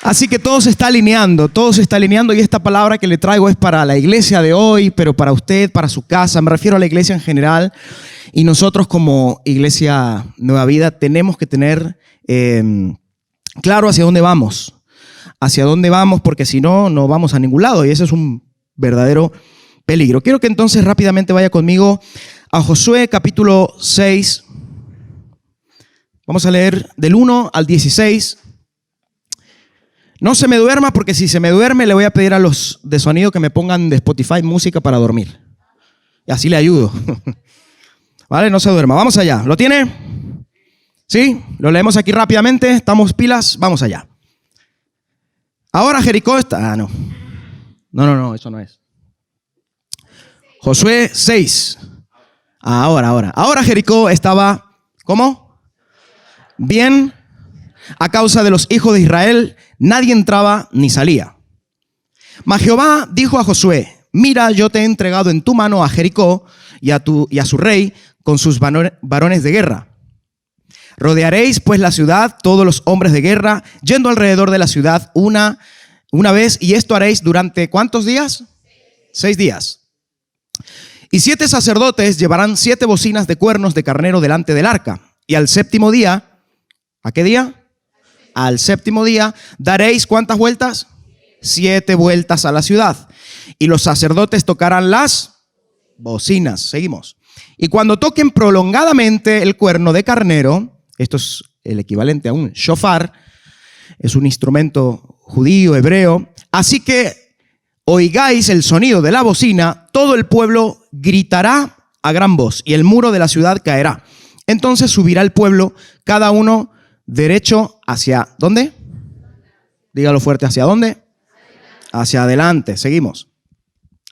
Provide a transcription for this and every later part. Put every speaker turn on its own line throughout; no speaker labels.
Así que todo se está alineando y esta palabra que le traigo es para la iglesia de hoy, pero para usted, para su casa, me refiero a la iglesia en general. Y nosotros como Iglesia Nueva Vida tenemos que tener claro hacia dónde vamos, porque si no, no vamos a ningún lado y ese es un verdadero peligro. Quiero que entonces rápidamente vaya conmigo a Josué capítulo 6. Vamos a leer del 1 al 16. No se me duerma, porque si se me duerme le voy a pedir a los de sonido que me pongan de Spotify música para dormir. Y así le ayudo. Vale, no se duerma. Vamos allá. ¿Lo tiene? ¿Sí? Lo leemos aquí rápidamente. ¿Estamos pilas? Vamos allá. Ahora Jericó está... No, eso no es. Josué 6. Ahora Jericó estaba... ¿Cómo? Bien. A causa de los hijos de Israel, nadie entraba ni salía. Mas Jehová dijo a Josué: mira, yo te he entregado en tu mano a Jericó y a su rey con sus varones de guerra. Rodearéis pues la ciudad, todos los hombres de guerra, yendo alrededor de la ciudad una vez, y esto haréis durante ¿cuántos días? 6 días. Y 7 sacerdotes llevarán 7 bocinas de cuernos de carnero delante del arca. Y al séptimo día, ¿a qué día? Al séptimo día daréis ¿cuántas vueltas? 7 vueltas a la ciudad. Y los sacerdotes tocarán las bocinas. Seguimos. Y cuando toquen prolongadamente el cuerno de carnero, esto es el equivalente a un shofar, es un instrumento judío, hebreo. Así que oigáis el sonido de la bocina, todo el pueblo gritará a gran voz y el muro de la ciudad caerá. Entonces subirá el pueblo, cada uno derecho hacia ¿dónde? Dígalo fuerte, ¿hacia dónde? Hacia adelante. Seguimos.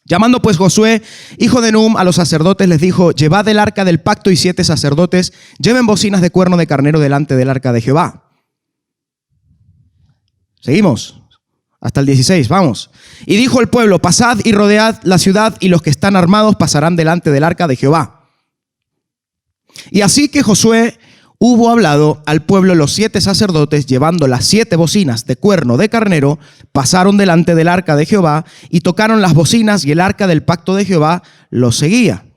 Llamando pues Josué, hijo de Num, a los sacerdotes les dijo: llevad el arca del pacto, y 7 sacerdotes lleven bocinas de cuerno de carnero delante del arca de Jehová. Seguimos. Hasta el 16, vamos. Y dijo el pueblo: pasad y rodead la ciudad, y los que están armados pasarán delante del arca de Jehová. Y así que Josué hubo hablado al pueblo, los 7 sacerdotes, llevando las 7 bocinas de cuerno de carnero, pasaron delante del arca de Jehová y tocaron las bocinas, y el arca del pacto de Jehová los seguía.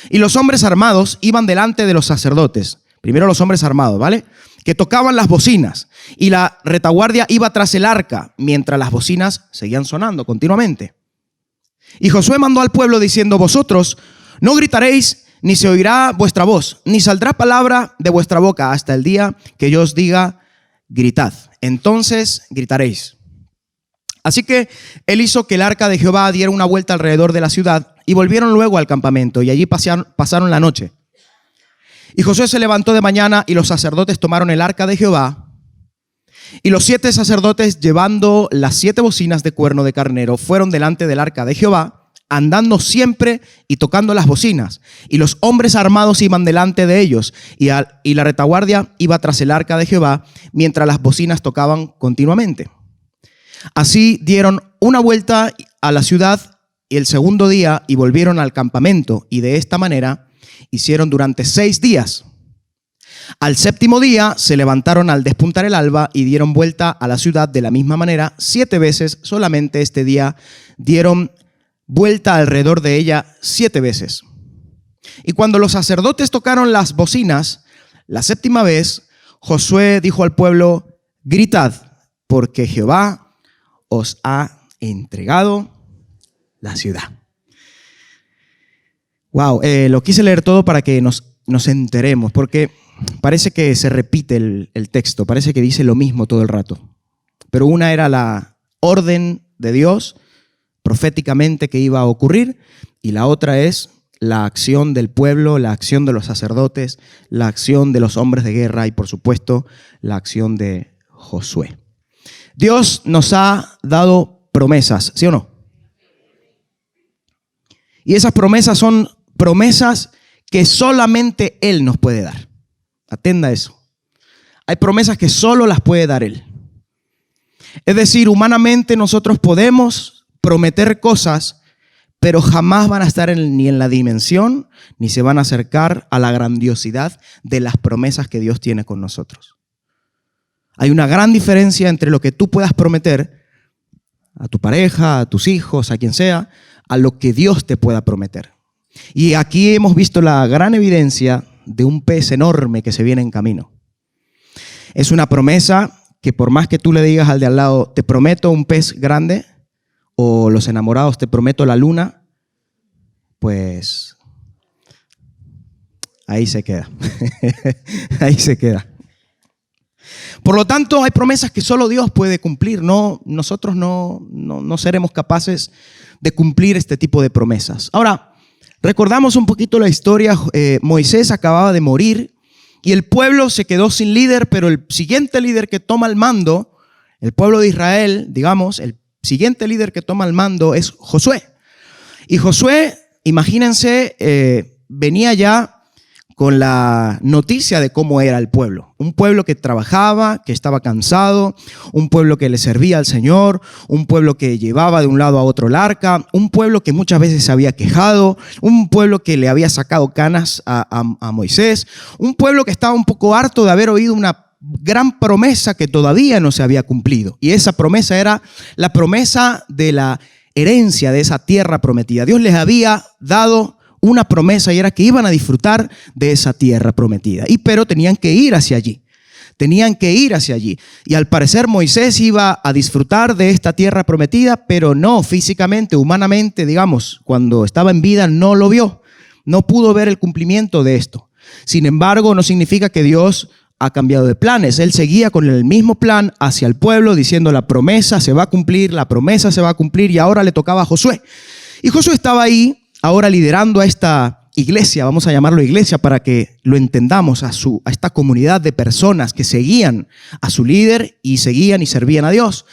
Y los hombres armados iban delante de los sacerdotes. Primero los hombres armados, ¿vale? Que tocaban las bocinas, y la retaguardia iba tras el arca, mientras las bocinas seguían sonando continuamente. Y Josué mandó al pueblo diciendo: vosotros no gritaréis, ni se oirá vuestra voz, ni saldrá palabra de vuestra boca hasta el día que yo os diga: gritad. Entonces gritaréis. Así que él hizo que el arca de Jehová diera una vuelta alrededor de la ciudad, y volvieron luego al campamento, y allí pasaron la noche. Y Josué se levantó de mañana, y los sacerdotes tomaron el arca de Jehová, y los 7 sacerdotes, llevando las 7 bocinas de cuerno de carnero, fueron delante del arca de Jehová, andando siempre y tocando las bocinas. Y los hombres armados iban delante de ellos, y la retaguardia iba tras el arca de Jehová, mientras las bocinas tocaban continuamente. Así dieron una vuelta a la ciudad y el segundo día, y volvieron al campamento, y de esta manera hicieron durante 6 días. Al séptimo día se levantaron al despuntar el alba y dieron vuelta a la ciudad de la misma manera 7 veces. Solamente este día dieron vuelta alrededor de ella 7 veces. Y cuando los sacerdotes tocaron las bocinas la 7ª vez, Josué dijo al pueblo: gritad, porque Jehová os ha entregado la ciudad. Wow, lo quise leer todo para que nos enteremos, porque parece que se repite el texto, parece que dice lo mismo todo el rato. Pero una era la orden de Dios proféticamente que iba a ocurrir, y la otra es la acción del pueblo, la acción de los sacerdotes, la acción de los hombres de guerra y por supuesto la acción de Josué. Dios nos ha dado promesas, ¿sí o no? Y esas promesas son promesas que solamente Él nos puede dar. Atenda a eso. Hay promesas que solo las puede dar Él. Es decir, humanamente nosotros podemos prometer cosas, pero jamás van a estar ni en la dimensión, ni se van a acercar a la grandiosidad de las promesas que Dios tiene con nosotros. Hay una gran diferencia entre lo que tú puedas prometer a tu pareja, a tus hijos, a quien sea, a lo que Dios te pueda prometer. Y aquí hemos visto la gran evidencia de un pez enorme que se viene en camino. Es una promesa que por más que tú le digas al de al lado, te prometo un pez grande, o los enamorados, te prometo la luna, pues ahí se queda. Ahí se queda. Por lo tanto, hay promesas que solo Dios puede cumplir. Nosotros no seremos capaces de cumplir este tipo de promesas. Ahora, recordamos un poquito la historia. Moisés acababa de morir y el pueblo se quedó sin líder, pero el siguiente líder que toma el mando, el pueblo de Israel, digamos, el siguiente líder que toma el mando es Josué. Y Josué, imagínense, venía ya con la noticia de cómo era el pueblo. Un pueblo que trabajaba, que estaba cansado, un pueblo que le servía al Señor, un pueblo que llevaba de un lado a otro el arca, un pueblo que muchas veces se había quejado, un pueblo que le había sacado canas a Moisés, un pueblo que estaba un poco harto de haber oído una gran promesa que todavía no se había cumplido. Y esa promesa era la promesa de la herencia de esa tierra prometida. Dios les había dado una promesa y era que iban a disfrutar de esa tierra prometida. Pero tenían que ir hacia allí. Tenían que ir hacia allí. Y al parecer Moisés iba a disfrutar de esta tierra prometida, pero no físicamente, humanamente, digamos, cuando estaba en vida no lo vio. No pudo ver el cumplimiento de esto. Sin embargo, no significa que Dios ha cambiado de planes. Él seguía con el mismo plan hacia el pueblo, diciendo la promesa se va a cumplir, la promesa se va a cumplir, y ahora le tocaba a Josué. Y Josué estaba ahí, ahora liderando a esta iglesia, vamos a llamarlo iglesia para que lo entendamos, a esta comunidad de personas que seguían a su líder y seguían y servían a Dios.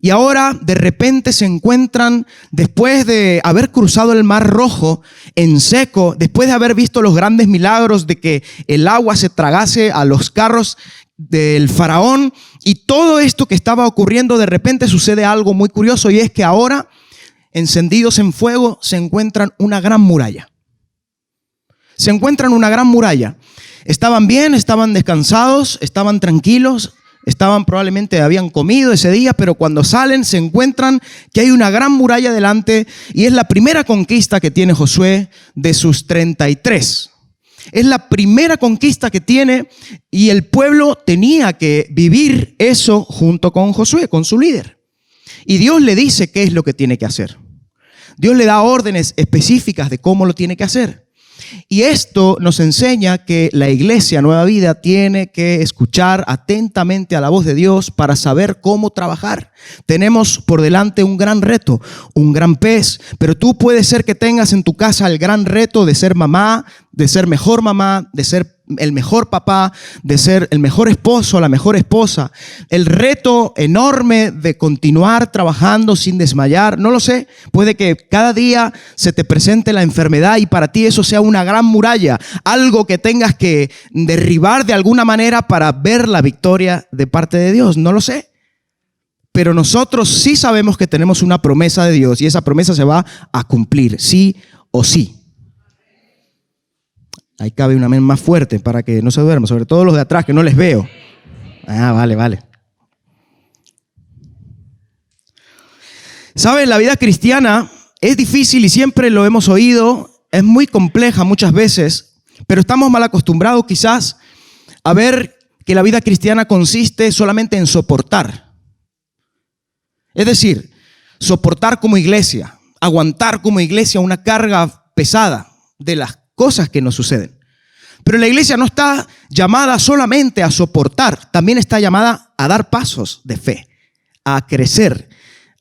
Y ahora de repente se encuentran, después de haber cruzado el Mar Rojo en seco, después de haber visto los grandes milagros de que el agua se tragase a los carros del faraón, y todo esto que estaba ocurriendo, de repente sucede algo muy curioso, y es que ahora, encendidos en fuego, se encuentran una gran muralla. Se encuentran una gran muralla. Estaban bien, estaban descansados, estaban tranquilos, probablemente habían comido ese día, pero cuando salen se encuentran que hay una gran muralla delante, y es la primera conquista que tiene Josué de sus 33. Es la primera conquista que tiene, y el pueblo tenía que vivir eso junto con Josué, con su líder. Y Dios le dice qué es lo que tiene que hacer. Dios le da órdenes específicas de cómo lo tiene que hacer. Y esto nos enseña que la iglesia Nueva Vida tiene que escuchar atentamente a la voz de Dios para saber cómo trabajar. Tenemos por delante un gran reto, un gran pez, pero tú puedes ser que tengas en tu casa el gran reto de ser mamá, de ser mejor mamá, de ser el mejor papá, de ser el mejor esposo, la mejor esposa. El reto enorme de continuar trabajando sin desmayar, no lo sé. Puede que cada día se te presente la enfermedad y para ti eso sea una gran muralla, algo que tengas que derribar de alguna manera para ver la victoria de parte de Dios, no lo sé. Pero nosotros sí sabemos que tenemos una promesa de Dios y esa promesa se va a cumplir, sí o sí. Ahí cabe un amén más fuerte para que no se duerman, sobre todo los de atrás que no les veo. Vale. ¿Sabes? La vida cristiana es difícil y siempre lo hemos oído, es muy compleja muchas veces, pero estamos mal acostumbrados quizás a ver que la vida cristiana consiste solamente en soportar. Es decir, soportar como iglesia, aguantar como iglesia una carga pesada de las cosas que nos suceden. Pero la iglesia no está llamada solamente a soportar, también está llamada a dar pasos de fe, a crecer,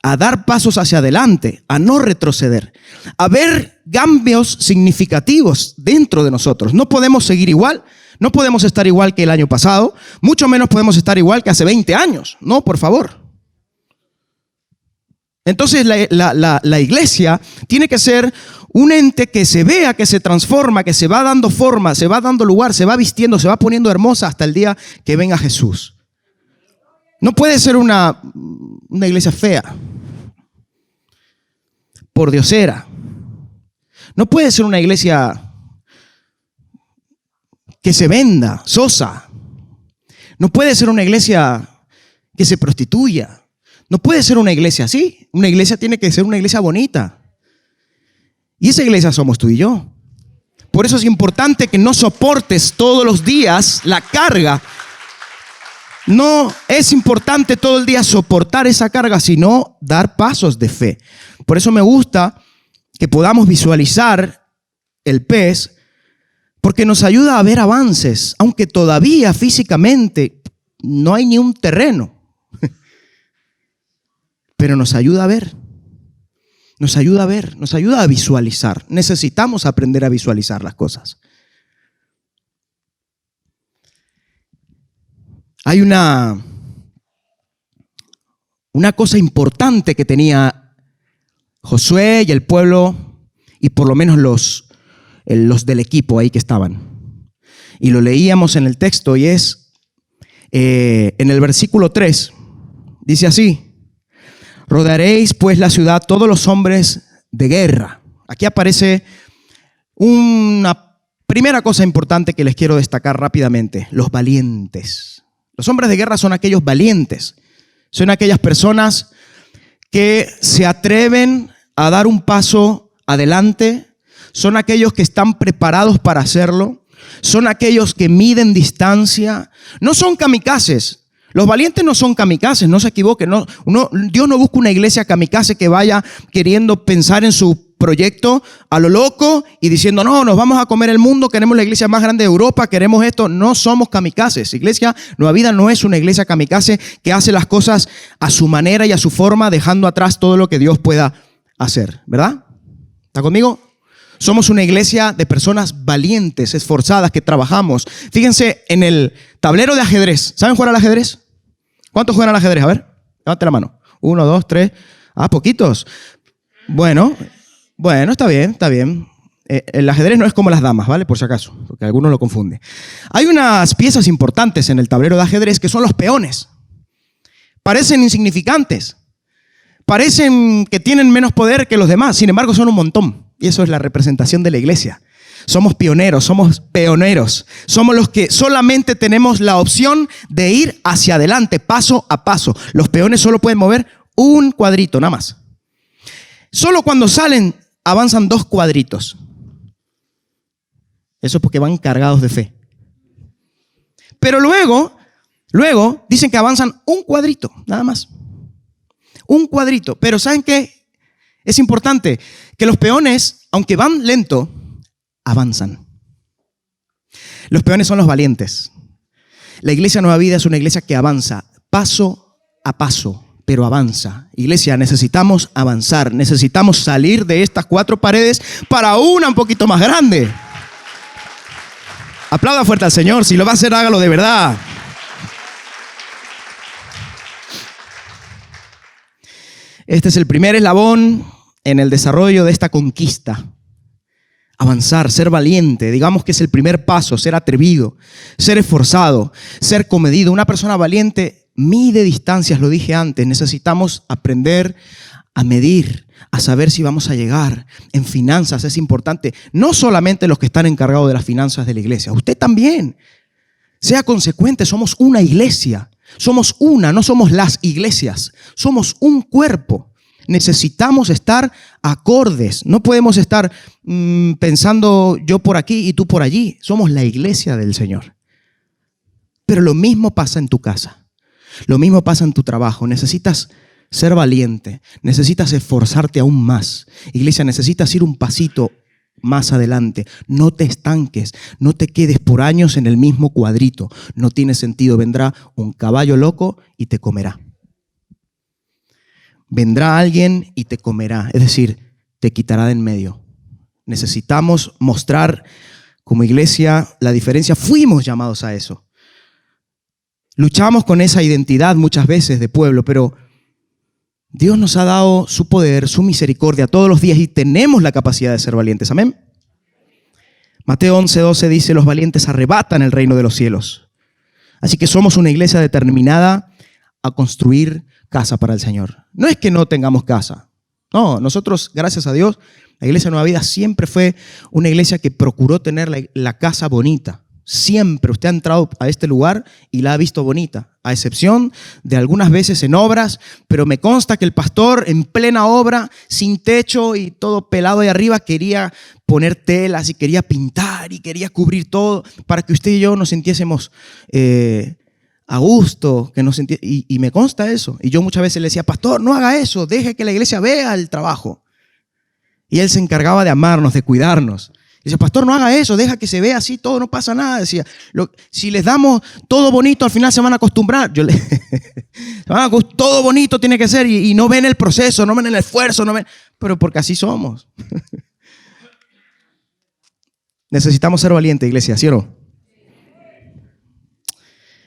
a dar pasos hacia adelante, a no retroceder, a ver cambios significativos dentro de nosotros. No podemos seguir igual, no podemos estar igual que el año pasado, mucho menos podemos estar igual que hace 20 años. No, por favor. Entonces la iglesia tiene que ser un ente que se vea, que se transforma, que se va dando forma, se va dando lugar, se va vistiendo, se va poniendo hermosa hasta el día que venga Jesús. No puede ser una iglesia fea, pordiosera, No puede ser una iglesia que se venda, sosa. No puede ser una iglesia que se prostituya. No puede ser una iglesia así. Una iglesia tiene que ser una iglesia bonita. Y esa iglesia somos tú y yo. Por eso es importante que no soportes todos los días la carga. No es importante todo el día soportar esa carga, sino dar pasos de fe. Por eso me gusta que podamos visualizar el pez, porque nos ayuda a ver avances, aunque todavía físicamente no hay ni un terreno. Pero nos ayuda a ver. Nos ayuda a ver, nos ayuda a visualizar. Necesitamos aprender a visualizar las cosas. Hay una cosa importante que tenía Josué y el pueblo, y por lo menos los del equipo ahí que estaban. Y lo leíamos en el texto, y es en el versículo 3, dice así: rodearéis pues la ciudad todos los hombres de guerra. Aquí aparece una primera cosa importante que les quiero destacar rápidamente: los valientes. Los hombres de guerra son aquellos valientes, son aquellas personas que se atreven a dar un paso adelante, son aquellos que están preparados para hacerlo, son aquellos que miden distancia, no son kamikazes. Los valientes no son kamikazes, no se equivoquen. Dios no busca una iglesia kamikaze que vaya queriendo pensar en su proyecto a lo loco y diciendo, no, nos vamos a comer el mundo, queremos la iglesia más grande de Europa, queremos esto. No somos kamikazes. Iglesia Nueva Vida no es una iglesia kamikaze que hace las cosas a su manera y a su forma, dejando atrás todo lo que Dios pueda hacer, ¿verdad? ¿Está conmigo? Somos una iglesia de personas valientes, esforzadas, que trabajamos. Fíjense en el tablero de ajedrez. ¿Saben jugar al ajedrez? ¿Cuántos juegan al ajedrez? A ver, levante la mano. 1, 2, 3. Ah, poquitos. Bueno, está bien, está bien. El ajedrez no es como las damas, ¿vale? Por si acaso, porque algunos lo confunden. Hay unas piezas importantes en el tablero de ajedrez que son los peones. Parecen insignificantes. Parecen que tienen menos poder que los demás. Sin embargo, son un montón. Y eso es la representación de la iglesia. Somos pioneros, somos peoneros. Somos los que solamente tenemos la opción de ir hacia adelante, paso a paso. Los peones solo pueden mover un cuadrito, nada más. Solo cuando salen, avanzan 2 cuadritos. Eso es porque van cargados de fe. Pero luego dicen que avanzan un cuadrito, nada más. Un cuadrito. Pero ¿saben qué? Es importante que los peones, aunque van lento, avanzan. Los peones son los valientes. La iglesia Nueva Vida es una iglesia que avanza paso a paso, pero avanza. Iglesia, necesitamos avanzar, necesitamos salir de estas 4 paredes para una un poquito más grande. Aplauda fuerte al Señor, si lo va a hacer, hágalo de verdad. Este es el primer eslabón en el desarrollo de esta conquista. Avanzar, ser valiente, digamos que es el primer paso, ser atrevido, ser esforzado, ser comedido. Una persona valiente mide distancias, lo dije antes. Necesitamos aprender a medir, a saber si vamos a llegar. En finanzas es importante. No solamente los que están encargados de las finanzas de la iglesia, usted también. Sea consecuente, somos una iglesia. Somos una, no somos las iglesias. Somos un cuerpo. Necesitamos estar acordes. No podemos estar pensando yo por aquí y tú por allí. Somos la iglesia del Señor. Pero lo mismo pasa en tu casa. Lo mismo pasa en tu trabajo. Necesitas ser valiente. Necesitas esforzarte aún más. Iglesia, necesitas ir un pasito más adelante. No te estanques. No te quedes por años en el mismo cuadrito. No tiene sentido. Vendrá un caballo loco y te comerá. Vendrá alguien y te comerá. Es decir, te quitará de en medio. Necesitamos mostrar como iglesia la diferencia. Fuimos llamados a eso. Luchamos con esa identidad muchas veces de pueblo, pero Dios nos ha dado su poder, su misericordia todos los días y tenemos la capacidad de ser valientes. Amén. Mateo 11:12 dice, los valientes arrebatan el reino de los cielos. Así que somos una iglesia determinada a construir casa para el Señor. No es que no tengamos casa. No, nosotros, gracias a Dios, La iglesia Nueva Vida siempre fue una iglesia que procuró tener la casa bonita. Siempre usted ha entrado a este lugar y la ha visto bonita, a excepción de algunas veces en obras, pero me consta que el pastor en plena obra, sin techo y todo pelado ahí arriba, quería poner telas y quería pintar y quería cubrir todo para que usted y yo nos sintiésemos a gusto, que nos y me consta eso. Y yo muchas veces le decía, pastor, no haga eso, deje que la iglesia vea el trabajo. Y él se encargaba de amarnos, de cuidarnos. Dice, pastor, no haga eso, deja que se vea así, todo, no pasa nada. Decía, si les damos todo bonito, al final se van a acostumbrar. Todo bonito tiene que ser y no ven el proceso, no ven el esfuerzo, no ven, pero porque así somos. Necesitamos ser valientes, iglesia, ¿sí o no?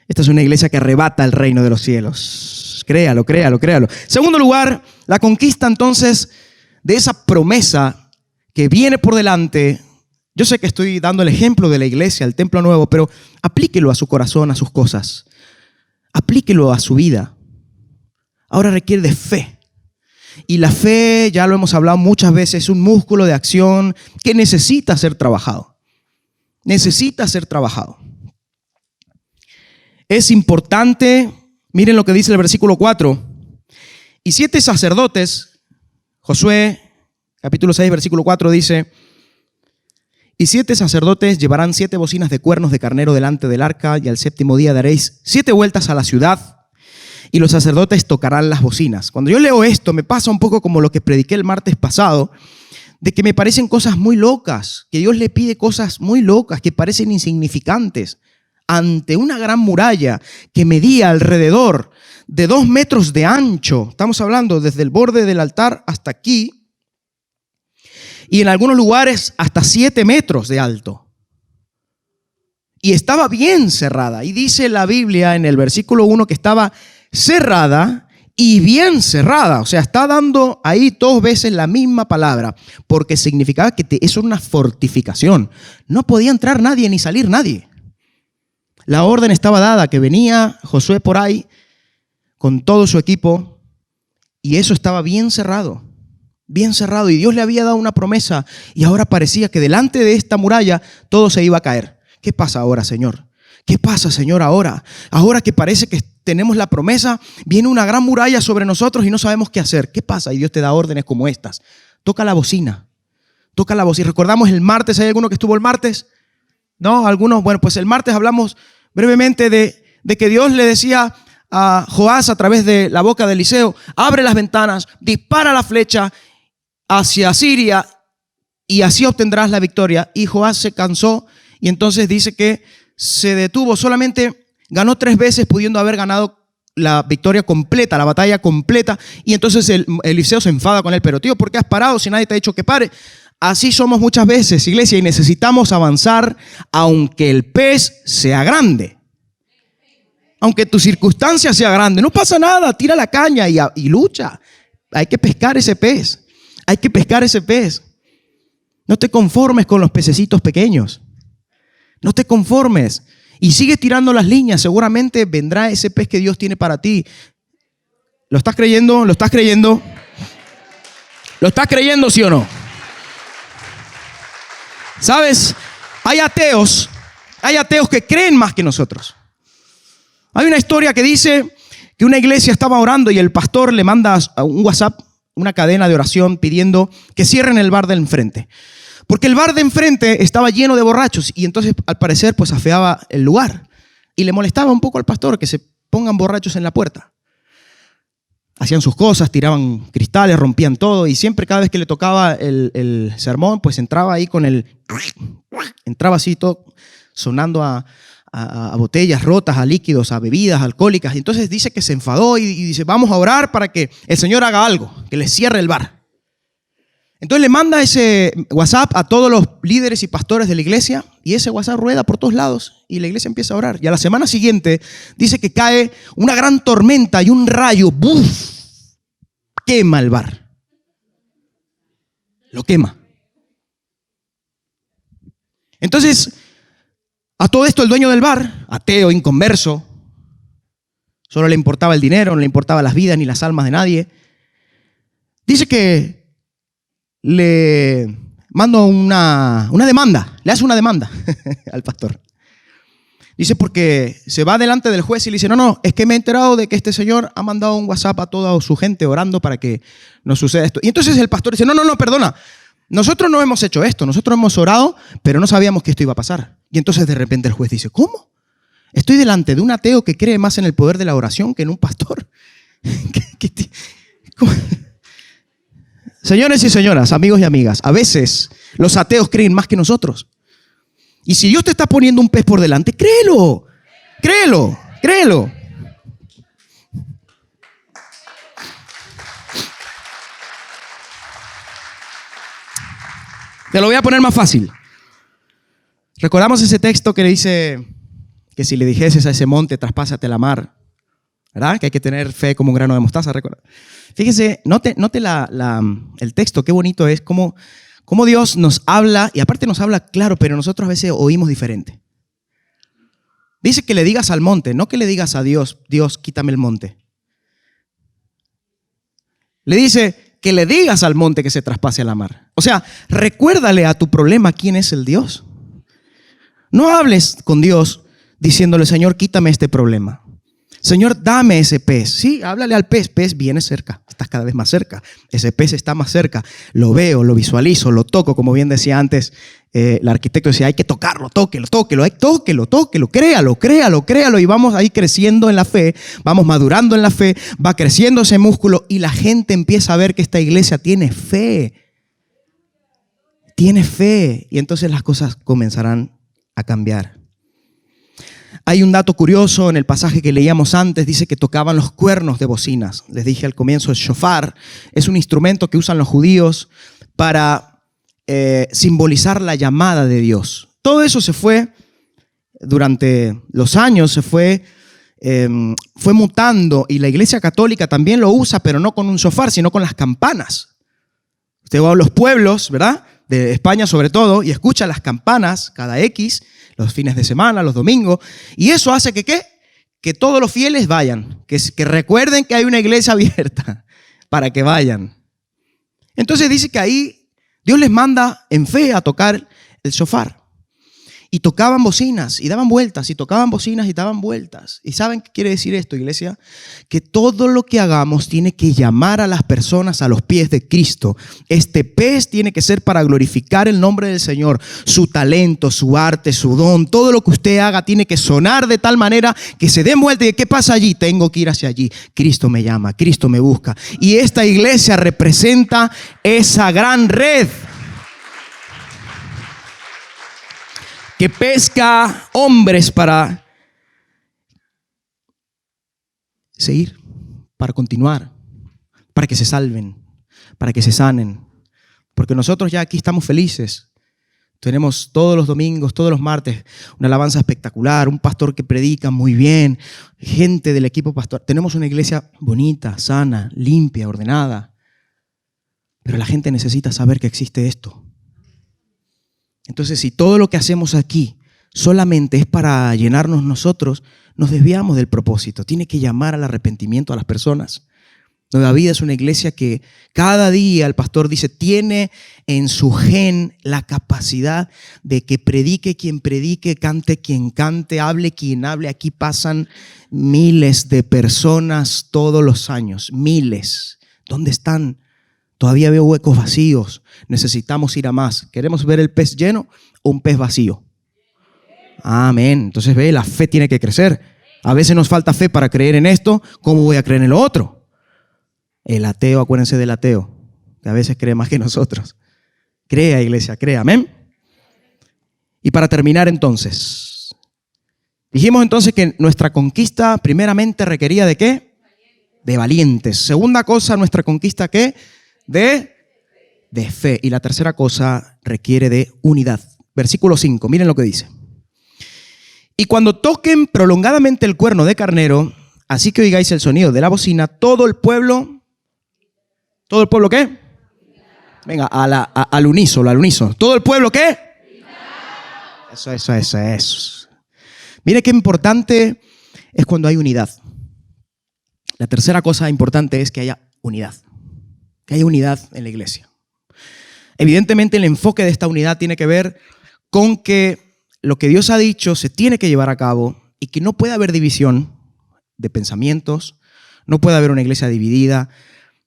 Esta es una iglesia que arrebata el reino de los cielos. Créalo, créalo, créalo. Segundo lugar, la conquista entonces de esa promesa que viene por delante. Yo sé que estoy dando el ejemplo de la iglesia, el templo nuevo, pero aplíquelo a su corazón, a sus cosas. Aplíquelo a su vida. Ahora requiere de fe. Y la fe, ya lo hemos hablado muchas veces, es un músculo de acción que necesita ser trabajado. Necesita ser trabajado. Es importante, miren lo que dice el versículo 4. Y 7 sacerdotes, Josué, capítulo 6, versículo 4 dice, y 7 sacerdotes llevarán 7 bocinas de cuernos de carnero delante del arca, y al séptimo día daréis 7 vueltas a la ciudad, y los sacerdotes tocarán las bocinas. Cuando yo leo esto, me pasa un poco como lo que prediqué el martes pasado, de que me parecen cosas muy locas, que Dios le pide cosas muy locas, que parecen insignificantes, ante una gran muralla que medía alrededor de 2 metros de ancho. Estamos hablando desde el borde del altar hasta aquí, y en algunos lugares hasta 7 metros de alto. Y estaba bien cerrada. Y dice la Biblia en el versículo 1 que estaba cerrada y bien cerrada. O sea, está dando ahí 2 veces la misma palabra, porque significaba que eso era una fortificación. No podía entrar nadie ni salir nadie. La orden estaba dada, que venía Josué por ahí con todo su equipo, y eso estaba bien cerrado. Bien cerrado, y Dios le había dado una promesa, y ahora parecía que delante de esta muralla todo se iba a caer. ¿Qué pasa ahora, Señor? ¿Qué pasa, Señor, ahora? Ahora que parece que tenemos la promesa, viene una gran muralla sobre nosotros y no sabemos qué hacer. ¿Qué pasa? Y Dios te da órdenes como estas. Toca la bocina. Toca la bocina. ¿Recordamos el martes? ¿Hay alguno que estuvo el martes? ¿No? ¿Algunos? Bueno, pues el martes hablamos brevemente de que Dios le decía a Joás a través de la boca de Eliseo, abre las ventanas, dispara la flecha hacia Siria y así obtendrás la victoria. Y Joás se cansó y entonces dice que se detuvo, solamente ganó 3 veces pudiendo haber ganado la victoria completa, la batalla completa, y entonces Eliseo se enfada con él, pero tío, ¿por qué has parado si nadie te ha dicho que pare? Así somos muchas veces, iglesia, y necesitamos avanzar aunque el pez sea grande. Aunque tu circunstancia sea grande, no pasa nada, tira la caña y lucha. Hay que pescar ese pez. Hay que pescar ese pez. No te conformes con los pececitos pequeños. No te conformes. Y sigues tirando las líneas. Seguramente vendrá ese pez que Dios tiene para ti. ¿Lo estás creyendo? ¿Lo estás creyendo? ¿Lo estás creyendo, sí o no? ¿Sabes? Hay ateos que creen más que nosotros. Hay una historia que dice que una iglesia estaba orando y el pastor le manda un WhatsApp, una cadena de oración pidiendo que cierren el bar de enfrente. Porque el bar de enfrente estaba lleno de borrachos y entonces al parecer pues afeaba el lugar. Y le molestaba un poco al pastor que se pongan borrachos en la puerta. Hacían sus cosas, tiraban cristales, rompían todo y siempre cada vez que le tocaba el sermón pues entraba ahí entraba así todo sonando a botellas rotas, a líquidos, a bebidas alcohólicas. Y entonces dice que se enfadó y dice, vamos a orar para que el Señor haga algo, que le cierre el bar. Entonces le manda ese WhatsApp a todos los líderes y pastores de la iglesia y ese WhatsApp rueda por todos lados y la iglesia empieza a orar. Y a la semana siguiente dice que cae una gran tormenta y un rayo, ¡buf!, quema el bar. Lo quema. Entonces, a todo esto el dueño del bar, ateo, inconverso, solo le importaba el dinero, no le importaba las vidas ni las almas de nadie, dice que le manda una demanda, le hace una demanda al pastor. Dice porque se va delante del juez y le dice, no, es que me he enterado de que este señor ha mandado un WhatsApp a toda su gente orando para que no suceda esto. Y entonces el pastor dice, no, perdona, nosotros no hemos hecho esto, nosotros hemos orado, pero no sabíamos que esto iba a pasar. Y entonces de repente el juez dice, ¿cómo? Estoy delante de un ateo que cree más en el poder de la oración que en un pastor. ¿Cómo? Señores y señoras, amigos y amigas, a veces los ateos creen más que nosotros. Y si Dios te está poniendo un pez por delante, créelo. Te lo voy a poner más fácil. Recordamos ese texto que le dice que si le dijeses a ese monte, traspásate la mar, ¿verdad? Que hay que tener fe como un grano de mostaza. ¿Recuerda? Fíjese, note el texto, qué bonito es, cómo Dios nos habla, y aparte nos habla claro, pero nosotros a veces oímos diferente. Dice que le digas al monte, no que le digas a Dios, Dios, quítame el monte. Le dice que le digas al monte que se traspase a la mar. O sea, recuérdale a tu problema quién es el Dios. No hables con Dios diciéndole, Señor, quítame este problema. Señor, dame ese pez. Sí, háblale al pez. Pez viene cerca. Estás cada vez más cerca. Ese pez está más cerca. Lo veo, lo visualizo, lo toco. Como bien decía antes, el arquitecto decía, hay que tocarlo, tóquelo. Créalo. Y vamos ahí creciendo en la fe. Vamos madurando en la fe. Va creciendo ese músculo y la gente empieza a ver que esta iglesia tiene fe. Tiene fe. Y entonces las cosas comenzarán a cambiar. Hay un dato curioso en el pasaje que leíamos antes, dice que tocaban los cuernos de bocinas. Les dije al comienzo, el shofar es un instrumento que usan los judíos para simbolizar la llamada de Dios. Todo eso se fue, durante los años, fue mutando, y la Iglesia Católica también lo usa, pero no con un shofar, sino con las campanas. Usted va a los pueblos, ¿verdad?, de España sobre todo, y escucha las campanas cada X, los fines de semana, los domingos, y eso hace que ¿qué? Que todos los fieles vayan, que recuerden que hay una iglesia abierta para que vayan. Entonces dice que ahí Dios les manda en fe a tocar el shofar. Y tocaban bocinas y daban vueltas, y tocaban bocinas y daban vueltas. ¿Y saben qué quiere decir esto, iglesia? Que todo lo que hagamos tiene que llamar a las personas a los pies de Cristo. Este pez tiene que ser para glorificar el nombre del Señor. Su talento, su arte, su don, todo lo que usted haga tiene que sonar de tal manera que se den vuelta y ¿qué pasa allí? Tengo que ir hacia allí. Cristo me llama, Cristo me busca. Y esta iglesia representa esa gran red que pesca hombres para seguir, para continuar, para que se salven, para que se sanen. Porque nosotros ya aquí estamos felices. Tenemos todos los domingos, todos los martes, una alabanza espectacular, un pastor que predica muy bien, gente del equipo pastor. Tenemos una iglesia bonita, sana, limpia, ordenada. Pero la gente necesita saber que existe esto. Entonces, si todo lo que hacemos aquí solamente es para llenarnos nosotros, nos desviamos del propósito. Tiene que llamar al arrepentimiento a las personas. Nueva Vida es una iglesia que cada día, el pastor dice, tiene en su gen la capacidad de que predique quien predique, cante quien cante, hable quien hable. Aquí pasan miles de personas todos los años, miles. ¿Dónde están? Todavía veo huecos vacíos. Necesitamos ir a más. ¿Queremos ver el pez lleno o un pez vacío? Amén. Entonces ve, la fe tiene que crecer. A veces nos falta fe para creer en esto. ¿Cómo voy a creer en lo otro? El ateo, acuérdense del ateo, que a veces cree más que nosotros. Crea, iglesia, crea. Amén. Y para terminar entonces, dijimos entonces que nuestra conquista primeramente requería ¿de qué? De valientes. Segunda cosa, nuestra conquista ¿qué? De fe. Y la tercera cosa requiere de unidad. Versículo 5, miren lo que dice. Y cuando toquen prolongadamente el cuerno de carnero, así que oigáis el sonido de la bocina, todo el pueblo ¿qué? Venga, al unísono. ¿Todo el pueblo qué? Eso. Mire qué importante es cuando hay unidad. La tercera cosa importante es que haya unidad. Que haya unidad en la iglesia. Evidentemente el enfoque de esta unidad tiene que ver con que lo que Dios ha dicho se tiene que llevar a cabo y que no puede haber división de pensamientos, no puede haber una iglesia dividida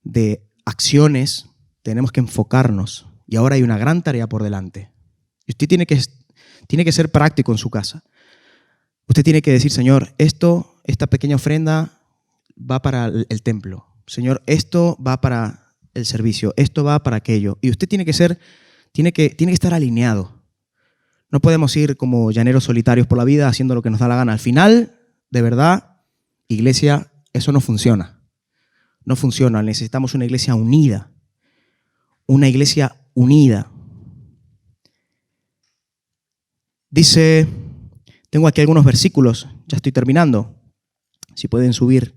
de acciones. Tenemos que enfocarnos y ahora hay una gran tarea por delante. Y usted tiene que ser práctico en su casa. Usted tiene que decir, Señor, esta pequeña ofrenda va para el templo. Señor, esto va para el servicio, esto va para aquello. Y usted tiene que estar alineado. No podemos ir como llaneros solitarios por la vida haciendo lo que nos da la gana. Al final, de verdad, iglesia, eso no funciona. No funciona. Necesitamos una iglesia unida. Una iglesia unida. Dice, tengo aquí algunos versículos, ya estoy terminando. Si pueden subir,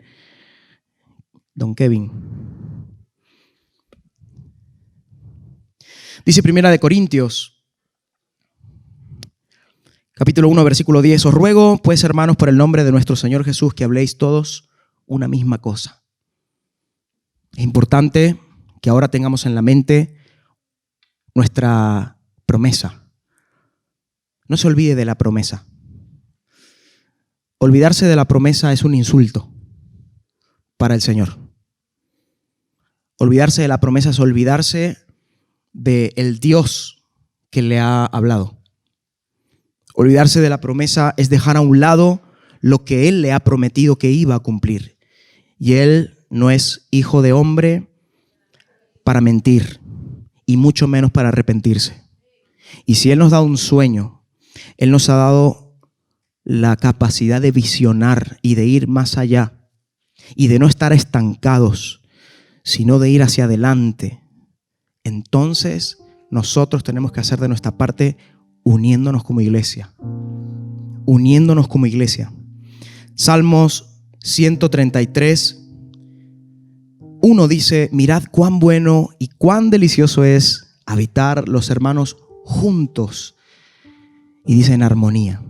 don Kevin. Dice 1 Corintios, capítulo 1, versículo 10. Os ruego, pues, hermanos, por el nombre de nuestro Señor Jesús, que habléis todos una misma cosa. Es importante que ahora tengamos en la mente nuestra promesa. No se olvide de la promesa. Olvidarse de la promesa es un insulto para el Señor. Olvidarse de la promesa es olvidarse del Dios que le ha hablado. Olvidarse de la promesa es dejar a un lado lo que Él le ha prometido que iba a cumplir. Y Él no es hijo de hombre para mentir, y mucho menos para arrepentirse. Y si Él nos da un sueño, Él nos ha dado la capacidad de visionar y de ir más allá y de no estar estancados, sino de ir hacia adelante. Entonces nosotros tenemos que hacer de nuestra parte uniéndonos como iglesia. Uniéndonos como iglesia. Salmos 133, 1 dice, mirad cuán bueno y cuán delicioso es habitar los hermanos juntos. Y dice en armonía,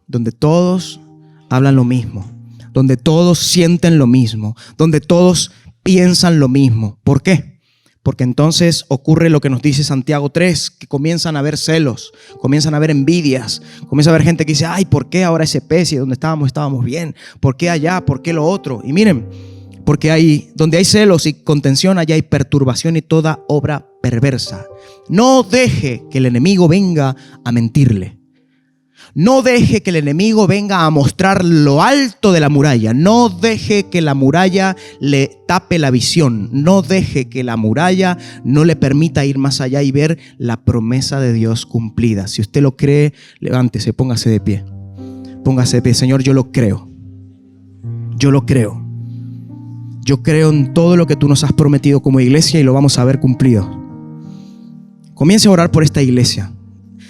donde todos hablan lo mismo, donde todos sienten lo mismo, donde todos piensan lo mismo. ¿Por qué? Porque entonces ocurre lo que nos dice Santiago 3, que comienzan a haber celos, comienzan a haber envidias, comienza a haber gente que dice, ay, ¿por qué ahora ese pez y donde estábamos bien? ¿Por qué allá? ¿Por qué lo otro? Y miren, porque donde hay celos y contención, allá hay perturbación y toda obra perversa. No deje que el enemigo venga a mentirle. No deje que el enemigo venga a mostrar lo alto de la muralla. No deje que la muralla le tape la visión. No deje que la muralla no le permita ir más allá y ver la promesa de Dios cumplida. Si usted lo cree, levántese, póngase de pie. Póngase de pie. Señor, yo lo creo. Yo lo creo. Yo creo en todo lo que tú nos has prometido como iglesia y lo vamos a ver cumplido. Comience a orar por esta iglesia.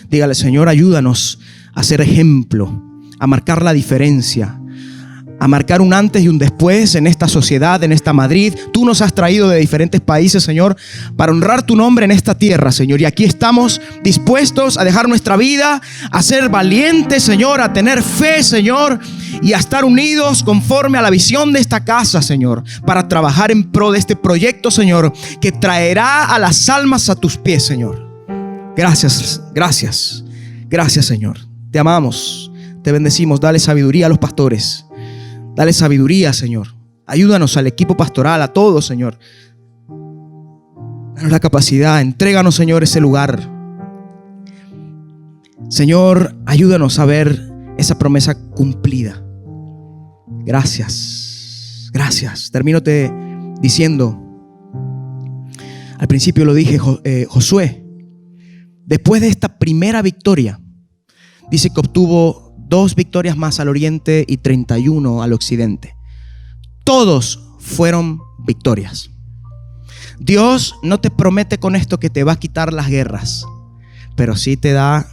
Dígale, Señor, ayúdanos a ser ejemplo, a marcar la diferencia, a marcar un antes y un después en esta sociedad, en esta Madrid. Tú nos has traído de diferentes países, Señor, para honrar tu nombre en esta tierra, Señor. Y aquí estamos dispuestos a dejar nuestra vida, a ser valientes, Señor, a tener fe, Señor, y a estar unidos conforme a la visión de esta casa, Señor, para trabajar en pro de este proyecto, Señor, que traerá a las almas a tus pies, Señor. Gracias, gracias, gracias, Señor. Te amamos, te bendecimos. Dale sabiduría a los pastores. Dale sabiduría, Señor. Ayúdanos al equipo pastoral, a todos, Señor. Danos la capacidad. Entréganos, Señor, ese lugar. Señor, ayúdanos a ver esa promesa cumplida. Gracias. Gracias. Termino te diciendo, al principio lo dije, Josué, después de esta primera victoria, dice que obtuvo 2 victorias más al oriente y 31 al occidente. Todos fueron victorias. Dios no te promete con esto que te va a quitar las guerras, pero sí te da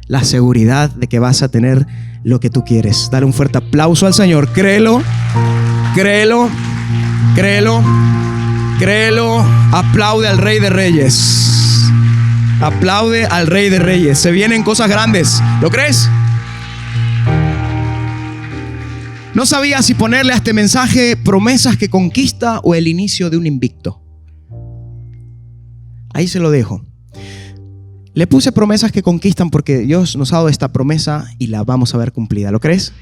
la seguridad de que vas a tener lo que tú quieres. Dale un fuerte aplauso al Señor. Créelo, créelo, créelo, créelo. Aplaude al Rey de Reyes. Aplaude al Rey de Reyes. Se vienen cosas grandes. ¿Lo crees? No sabía si ponerle a este mensaje promesas que conquista o el inicio de un invicto. Ahí se lo dejo. Le puse promesas que conquistan porque Dios nos ha dado esta promesa y la vamos a ver cumplida. ¿Lo crees?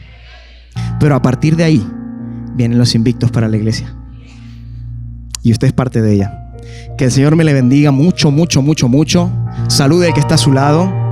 Pero a partir de ahí vienen los invictos para la iglesia. Y usted es parte de ella. Que el Señor me le bendiga mucho, mucho, mucho, mucho. Salude al que está a su lado.